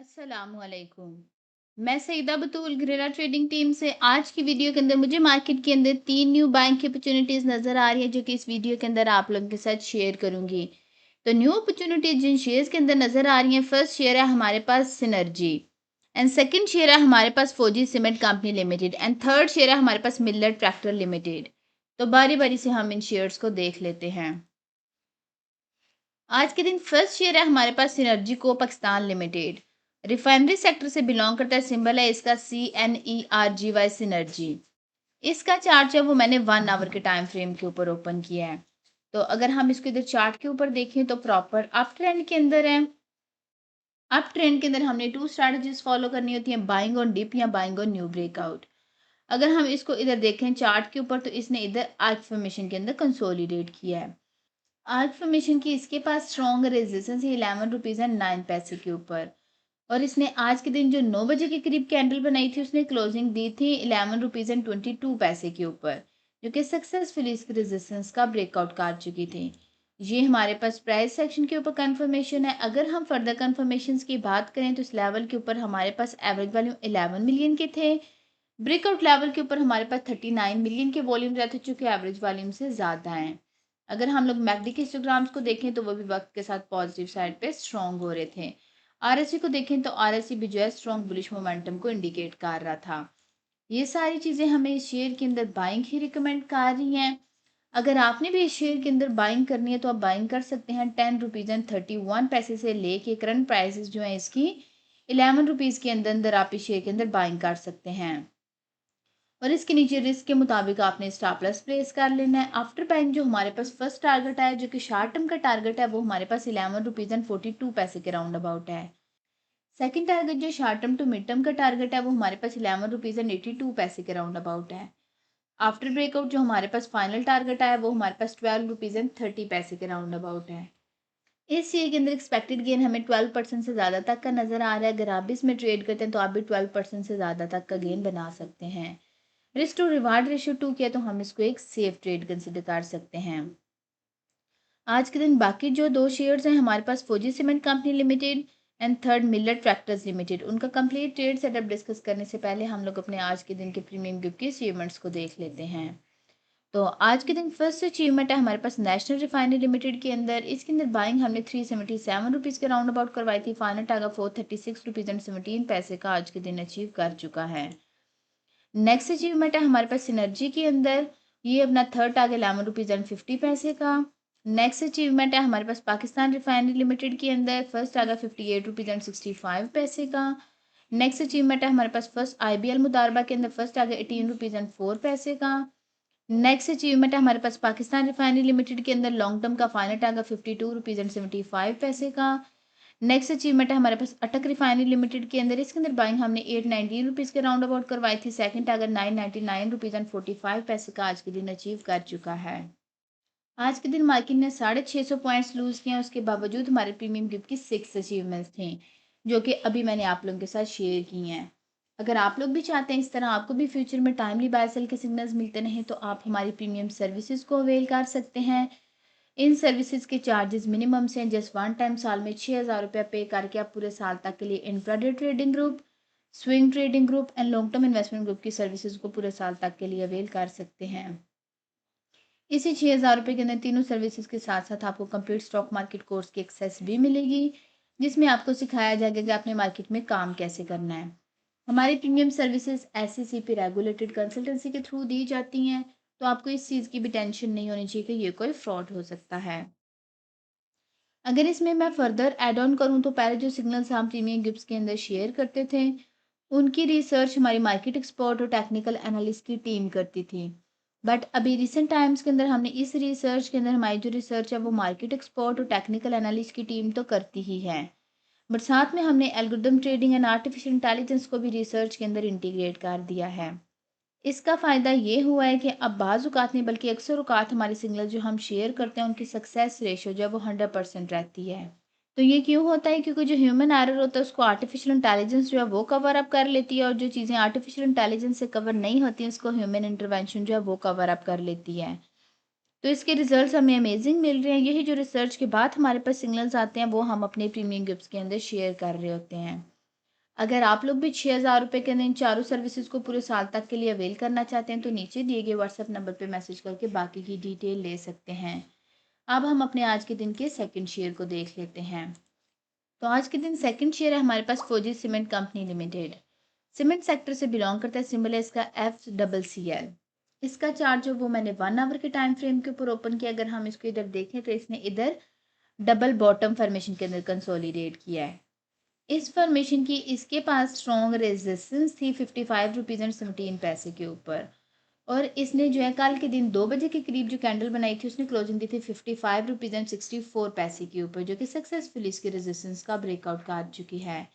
अस्सलामुअलैकुम। मैं सईदा बतूल ग्रेरा trading team से आज की वीडियो के अंदर मुझे मार्केट के अंदर 3 न्यू बाइंग की अपॉर्चुनिटीज़ नज़र आ रही है जो कि इस वीडियो के अंदर आप लोगों के साथ शेयर करूंगी। तो न्यू अपॉर्चुनिटीज़ जिन शेयर्स के अंदर नज़र आ रही हैं, फर्स्ट शेयर है हमारे पास सिनर्जी एंड सेकंड शेयर है हमारे पास फौजी cement company limited and third share है हमारे पास मिल्लर ट्रैक्टर लिमिटेड। तो बारी बारी से हम इन शेयर्स को देख लेते हैं। आज के दिन फर्स्ट शेयर है हमारे पास सिनर्जी को पाकिस्तान लिमिटेड, रिफाइनरी सेक्टर से बिलोंग करता है। सिंबल है इसका CNERGY सिनर्जी। इसका चार्ट है वो मैंने 1 आवर के टाइम फ्रेम के ऊपर ओपन किया है। तो अगर हम इसको इधर चार्ट के ऊपर देखें तो प्रॉपर अप ट्रेंड के अंदर है। अप ट्रेंड के अंदर हमने 2 स्ट्रैटेजीज फॉलो करनी होती है, बाइंग ऑन डिप या बाइंग ऑन न्यू ब्रेकआउट। अगर हम इसको इधर देखें चार्ट के ऊपर तो इसने इधर आर्क फॉर्मेशन के अंदर कंसोलिडेट किया है। आर्क फॉर्मेशन की इसके पास स्ट्रॉन्ग रेजिस्टेंस है 11 रुपीज़ एंड 9 पैसे के ऊपर। और इसने आज के दिन जो 9 बजे के करीब कैंडल बनाई थी उसने क्लोजिंग दी थी 11 रुपीज़ एंड 22 पैसे के ऊपर, जो कि सक्सेसफुली इस रेजिस्टेंस का ब्रेकआउट कर चुकी थी। ये हमारे पास प्राइस सेक्शन के ऊपर कंफर्मेशन है। अगर हम फर्दर कंफर्मेशन की बात करें तो इस लेवल के ऊपर हमारे पास एवरेज वॉल्यूम 11 मिलियन के थे। ब्रेकआउट लेवल के ऊपर हमारे पास 39 मिलियन के वॉल्यूम रहते चुके एवरेज वॉल्यूम से ज़्यादा हैं। अगर हम लोग मैकडी के हिस्टोग्राम्स को देखें तो वो भी वक्त के साथ पॉजिटिव साइड पे स्ट्रॉन्ग हो रहे थे। आरएससी को देखें तो आरएससी भी जो है स्ट्रॉन्ग बुलिश मोमेंटम को इंडिकेट कर रहा था। ये सारी चीज़ें हमें इस शेयर के अंदर बाइंग ही रिकमेंड कर रही हैं। अगर आपने भी इस शेयर के अंदर बाइंग करनी है तो आप बाइंग कर सकते हैं 10 रुपीज़ एंड 31 पैसे से लेके करंट प्राइसेस जो है इसकी 11 रुपीज़ के अंदर अंदर आप इस शेयर के अंदर बाइंग कर सकते हैं। और इसके नीचे रिस्क के मुताबिक आपने स्टॉप लॉस प्लेस कर लेना है। आफ्टर बाइंग जो हमारे पास फर्स्ट टारगेट है जो कि शॉर्ट टर्म का टारगेट है वो हमारे पास 11 रुपीज़ एंड 42 पैसे के राउंड अबाउट है। सेकंड टारगेट जो short term to mid term का टारगेट है वो हमारे पास 11 रुपीज़ एंड 82 पैसे के राउंड अबाउट है। आफ्टर ब्रेकआउट जो हमारे पास फाइनल टारगेट है वो हमारे पास 12 रुपीज़ एंड 30 पैसे के राउंड अबाउट है। इस ईयर के अंदर एक्सपेक्टेड गेन हमें 12% से ज़्यादा तक का नज़र आ रहा है। अगर आप भी इसमें ट्रेड करते हैं तो आप भी 12% से ज़्यादा तक का गेन बना सकते हैं। रिस्क टू रिवार्ड रेशियो 2 किया तो हम इसको एक सेफ ट्रेड कंसिडर कर सकते हैं। आज के दिन बाकी जो 2 शेयर्स हैं हमारे पास फौजी cement company limited and third Miller Tractors limited, उनका कंप्लीट ट्रेड सेटअप डिस्कस करने से पहले हम लोग अपने आज के दिन के प्रीमियम गिफ्ट के अचीवमेंट्स को देख लेते हैं। तो आज के दिन फर्स्ट अचीवमेंट है हमारे पास नेशनल रिफाइनरी लिमिटेड के अंदर। इसके अंदर बाइंग हमने 377 रुपीज़ के राउंड अबाउट करवाई थी। फाइनल टारगेट 436 रुपीज़ एंड 17 पैसे का आज के दिन अचीव कर चुका है। नेक्स्ट अचीवमेंट है हमारे पास सिनर्जी के अंदर, ये अपना थर्ड टारगेट 11 रुपीज़ एंड 50 पैसे का। नेक्स्ट अचीवमेंट है हमारे पास पाकिस्तान रिफाइनरी लिमिटेड के अंदर, फर्स्ट टारगेट 58 रुपीज़ एंड 65 पैसे का। नेक्स्ट अचीवमेंट है हमारे पास फर्स्ट IBL मुदारबा के अंदर, फर्स्ट टारगेट 18 रुपीज़ एंड 4 पैसे का। नेक्स्ट अचीवमेंट है हमारे पास पाकिस्तान रिफाइनरी लिमिटेड के अंदर लॉन्ग टर्म का फाइनल टारगेट 52 रुपीज़ एंड 75 पैसे का। नेक्स्ट अचीवमेंट है हमारे पास अटक रिफाइनरी लिमिटेड के अंदर, इसके अंदर बाइंग हमने 819 रुपीज़ के राउंड अबाउट करवाई थी। सेकंड टारगेट 999 रुपीज़ एंड 45 पैसे का आज के दिन अचीव कर चुका है। आज के दिन मार्केट ने 650 पॉइंट्स लूज किए, उसके बावजूद हमारे प्रीमियम गिफ्ट की 6 अचीवमेंट्स थी जो कि अभी मैंने आप लोगों के साथ शेयर की हैं। अगर आप लोग भी चाहते हैं इस तरह आपको भी फ्यूचर में टाइमली बाय सेल के सिग्नल्स मिलते रहें तो आप हमारी प्रीमियम सर्विसेज को अवेल कर सकते हैं। इन सर्विसेज के चार्जेस मिनिमम से जस्ट वन टाइम साल में 6,000 रुपया पे करके आप पूरे साल तक के लिए intraday trading group, swing trading group and long term investment group की सर्विसेज को पूरे साल तक के लिए अवेल कर सकते हैं। इसी 6,000 रुपये के अंदर तीनों सर्विसेज के साथ साथ आपको कंप्लीट स्टॉक मार्केट कोर्स की एक्सेस भी मिलेगी, जिसमें आपको सिखाया जाएगा कि आपने मार्केट में काम कैसे करना है। हमारी premium services SCCP regulated consultancy के थ्रू दी जाती हैं, तो आपको इस चीज़ की भी टेंशन नहीं होनी चाहिए कि ये कोई फ्रॉड हो सकता है। अगर इसमें मैं फर्दर ऐड ऑन करूँ तो पहले जो सिग्नल्स हम प्रीमियम गिफ्ट्स के अंदर शेयर करते थे उनकी रिसर्च हमारी मार्केट एक्सपर्ट और टेक्निकल एनालिस्ट की टीम करती थी। बट अभी रिसेंट टाइम्स के अंदर हमने इस रिसर्च के अंदर हमारी जो रिसर्च है वो मार्केट एक्सपर्ट और टेक्निकल एनालिस्ट की टीम तो करती ही है, बट साथ में हमने algorithm trading and artificial intelligence को भी रिसर्च के अंदर इंटीग्रेट कर दिया है। इसका फ़ायदा ये हुआ है कि अब बाज़ औक़ात नहीं बल्कि अक्सर औक़ात हमारी सिग्नल जो हम शेयर करते हैं उनकी सक्सेस रेशो जो है वो 100% रहती है। तो ये क्यों होता है? क्योंकि जो ह्यूमन एरर होता है उसको आर्टिफिशियल इंटेलिजेंस जो है वो कवर अप कर लेती है और जो चीज़ें आर्टिफिशियल इंटेलिजेंस से कवर नहीं होती उसको ह्यूमन इंटरवेंशन जो है वो कवर अप कर लेती है। तो इसके रिजल्ट्स हमें अमेजिंग मिल रहे हैं। यही जो रिसर्च के बाद हमारे पास सिग्नल्स आते हैं वो हम अपने प्रीमियम गिफ्ट्स के अंदर शेयर कर रहे होते हैं। अगर आप लोग भी 6,000 रुपये के अंदर इन चारों सर्विसेज को पूरे साल तक के लिए अवेल करना चाहते हैं तो नीचे दिए गए व्हाट्सएप नंबर पे मैसेज करके बाकी की डिटेल ले सकते हैं। अब हम अपने आज के दिन के सेकंड शेयर को देख लेते हैं। तो आज के दिन सेकंड शेयर है हमारे पास फौजी cement company limited. Cement sector से बिलोंग करता है, सिंबल है इसका FCCL। इसका चार्ट जो वो मैंने 1 आवर के टाइम फ्रेम के ऊपर ओपन किया। अगर हम इसको इधर देखें तो इसने इधर डबल बॉटम फॉर्मेशन के अंदर कंसोलिडेट किया है। इस फॉर्मेशन की इसके पास स्ट्रॉन्ग रेजिस्टेंस थी 55 रुपीज़ एंड 17 पैसे के ऊपर। और इसने जो है कल के दिन 2 बजे के करीब जो कैंडल बनाई थी उसने क्लोजिंग दी थी 55 रुपीज़ एंड 64 पैसे के ऊपर, जो कि सक्सेसफुली इसके रेजिस्टेंस का ब्रेकआउट कर चुकी है।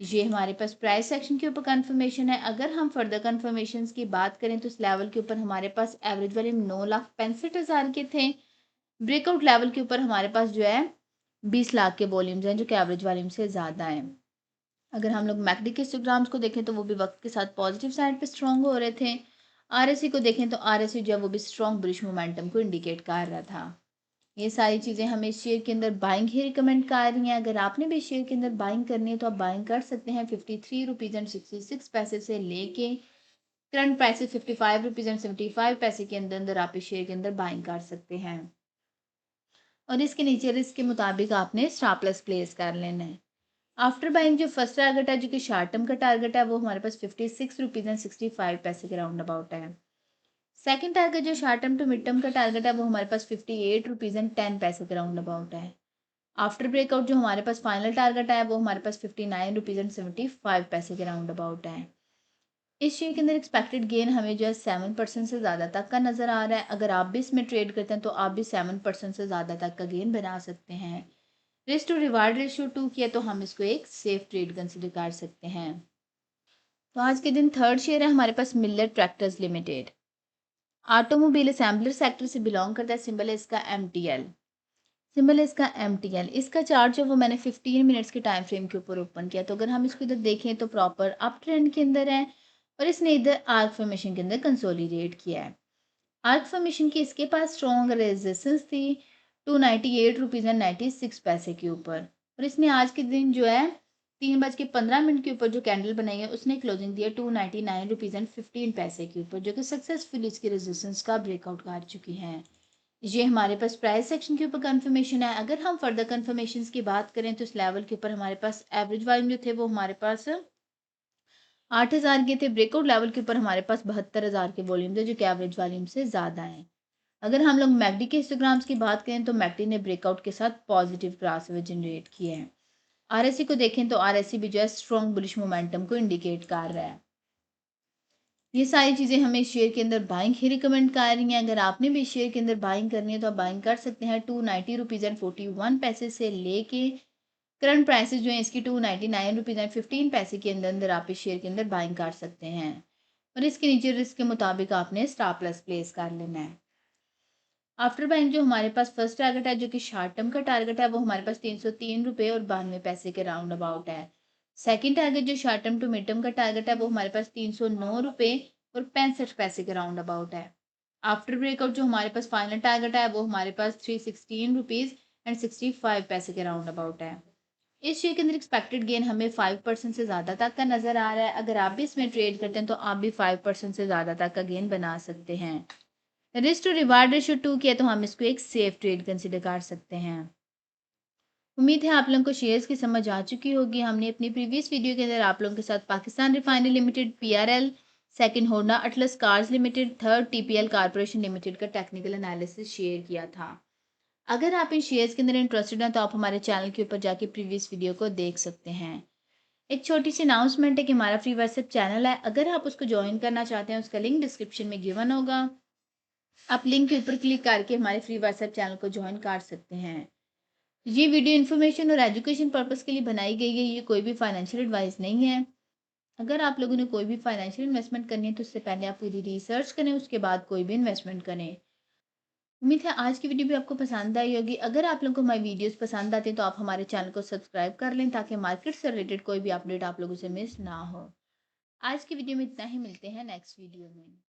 ये हमारे पास प्राइस सेक्शन के ऊपर कंफर्मेशन है। अगर हम फर्दर कंफर्मेशन की बात करें तो इस लेवल के ऊपर हमारे पास एवरेज वॉल्यूम 9,65,000 के थे। ब्रेकआउट लेवल के ऊपर हमारे पास जो है 20 लाख के वॉल्यूम्स हैं, जो कि एवरेज वॉल्यूम से ज़्यादा हैं। अगर हम लोग मैकडी के हिस्टोग्राम्स को देखें तो वो भी वक्त के साथ पॉजिटिव साइड पे स्ट्रॉन्ग हो रहे थे। आरएससी को देखें तो आरएससी जो है वो भी स्ट्रॉन्ग बुलिश मोमेंटम को इंडिकेट कर रहा था। ये सारी चीज़ें हमें शेयर के अंदर बाइंग ही रिकमेंड कर रही हैं। अगर आपने भी शेयर के अंदर बाइंग करनी है तो आप बाइंग कर सकते हैं 53 रुपीज़ एंड 66 पैसे से लेके करंट प्राइस 55 रुपीज़ एंड 75 पैसे के अंदर अंदर आप इस शेयर के अंदर बाइंग कर सकते हैं। और इसके नीचे रिस्क के मुताबिक आपने स्टॉप लॉस प्लेस कर लेना है। आफ्टर बाइंग जो फर्स्ट टारगेट है, जो कि शॉर्ट टर्म का टारगेट है, वो हमारे पास 56 रुपीज़ एंड 65 पैसे के राउंड अबाउट है। सेकंड टारगेट जो short term to mid term का टारगेट है, वो हमारे पास 58 रुपीज़ एंड 10 पैसे के राउंड अबाउट है। आफ्टर ब्रेकआउट जो हमारे पास फाइनल टारगेट है, वो हमारे पास 59 रुपीज़ एंड 75 पैसे के राउंड अबाउट है। इस शेयर के अंदर एक्सपेक्टेड गेन हमें जो है 7% से ज़्यादा तक का नज़र आ रहा है। अगर आप भी इसमें ट्रेड करते हैं तो आप भी 7% से ज़्यादा तक का गेन बना सकते हैं। रिस्क टू रिवार्ड रेशियो 2 किया तो हम इसको एक सेफ ट्रेड कंसिडर कर सकते हैं। तो आज के दिन थर्ड शेयर है हमारे पास Miller Tractors Limited. Automobile assembler sector से बिलोंग करता है, सिंबल है इसका MTL। सिंबल है इसका MTL। इसका चार्ट जो वो मैंने 15 मिनट्स के टाइम फ्रेम के ऊपर ओपन किया। तो अगर हम इसको इधर देखें तो प्रॉपर अप ट्रेंड के अंदर है और इसने इधर आर्क फॉर्मेशन के अंदर कंसोलिडेट किया है। आर्क फॉर्मेशन की इसके पास स्ट्रॉन्ग रेजिस्टेंस थी 298 रुपीज़ एंड 96 पैसे के ऊपर। और इसने आज के दिन जो है 3:15 के ऊपर जो कैंडल बनाई है उसने क्लोजिंग दिया 299 रुपीज़ एंड 15 पैसे के ऊपर, जो कि सक्सेसफुली इसकी रेजिस्टेंस का ब्रेकआउट कर चुकी हैं। ये हमारे पास प्राइस सेक्शन के ऊपर कंफर्मेशन है। अगर हम फर्दर कंफर्मेशन की बात करें तो इस लेवल के ऊपर हमारे पास एवरेज वॉल्यूम जो थे वो हमारे पास 8,000 के थे। ब्रेकआउट लेवल के ऊपर हमारे पास 72,000 के वॉल्यूम थे, जो कि एवरेज वॉल्यूम से ज़्यादा हैं। अगर हम लोग मैकडी के हिस्टोग्राम्स की बात करें तो मैकडी ने ब्रेकआउट के साथ पॉजिटिव क्रॉसओवर जनरेट किए हैं। आरएससी को देखें तो आरएससी भी जो है स्ट्रॉन्ग बुलिश मोमेंटम को इंडिकेट कर रहा है। ये सारी चीज़ें हमें शेयर के अंदर बाइंग ही रिकमेंड कर रही हैं। अगर आपने भी शेयर के अंदर बाइंग करनी है तो आप बाइंग कर सकते हैं 290 रुपीज़ एंड 41 पैसे से लेके करंट प्राइसेस जो है इसकी 299 रुपीज़ एंड 15 पैसे के अंदर अंदर आप इस शेयर के अंदर बाइंग कर सकते हैं। और इसके नीचे रिस्क के मुताबिक आपने स्टॉप लॉस प्लेस कर लेना है। आफ्टर बाइंग जो हमारे पास फर्स्ट टारगेट है, जो कि शॉर्ट टर्म का टारगेट है, वो हमारे पास 303 रुपये और 92 पैसे के राउंड अबाउट है। सेकंड टारगेट जो short term to mid term का टारगेट है, वो हमारे पास 309 रुपये और 65 पैसे के राउंड अबाउट है। आफ्टर ब्रेकआउट जो हमारे पास फाइनल टारगेट है, वो हमारे पास 316 रुपीज़ एंड 65 पैसे के राउंड अबाउट है। इस शेयर के अंदर एक्सपेक्टेड गेन हमें 5% से ज़्यादा तक का नज़र आ रहा है। अगर आप भी इसमें ट्रेड करते हैं तो आप भी 5% से ज़्यादा तक का गेन बना सकते हैं। रिस्क टू रिवार्ड रेशियो 2 किया तो हम इसको एक सेफ ट्रेड कंसिडर कर सकते हैं। उम्मीद है आप लोगों को शेयर्स की समझ आ चुकी होगी। हमने अपनी प्रीवियस वीडियो के अंदर आप लोगों के साथ Pakistan refinery limited PRL, second Honda atlas cars limited, third TPL corporation limited का टेक्निकल एनालिसिस शेयर किया था। अगर आप इन शेयर्स के अंदर इंटरेस्टेड हैं तो आप हमारे चैनल के ऊपर जाके प्रीवियस वीडियो को देख सकते हैं। एक छोटी सी अनाउंसमेंट है कि हमारा फ्री व्हाट्सएप चैनल है। अगर आप उसको ज्वाइन करना चाहते हैं उसका लिंक डिस्क्रिप्शन में गिवन होगा। आप लिंक के ऊपर क्लिक करके हमारे फ्री व्हाट्सएप चैनल को ज्वाइन कर सकते हैं। ये वीडियो इन्फॉर्मेशन और एजुकेशन पर्पस के लिए बनाई गई है। ये कोई भी फाइनेंशियल एडवाइस नहीं है। अगर आप लोगों ने कोई भी फाइनेंशियल इन्वेस्टमेंट करनी है तो उससे पहले आप पूरी रिसर्च करें, उसके बाद कोई भी इन्वेस्टमेंट करें। उम्मीद है आज की वीडियो भी आपको पसंद आई होगी। अगर आप लोगों को हमारी वीडियोस पसंद आती हैं तो आप हमारे चैनल को सब्सक्राइब कर लें ताकि मार्केट से रिलेटेड कोई भी अपडेट आप लोगों से मिस ना हो। आज की वीडियो में इतना ही, मिलते हैं नेक्स्ट वीडियो में।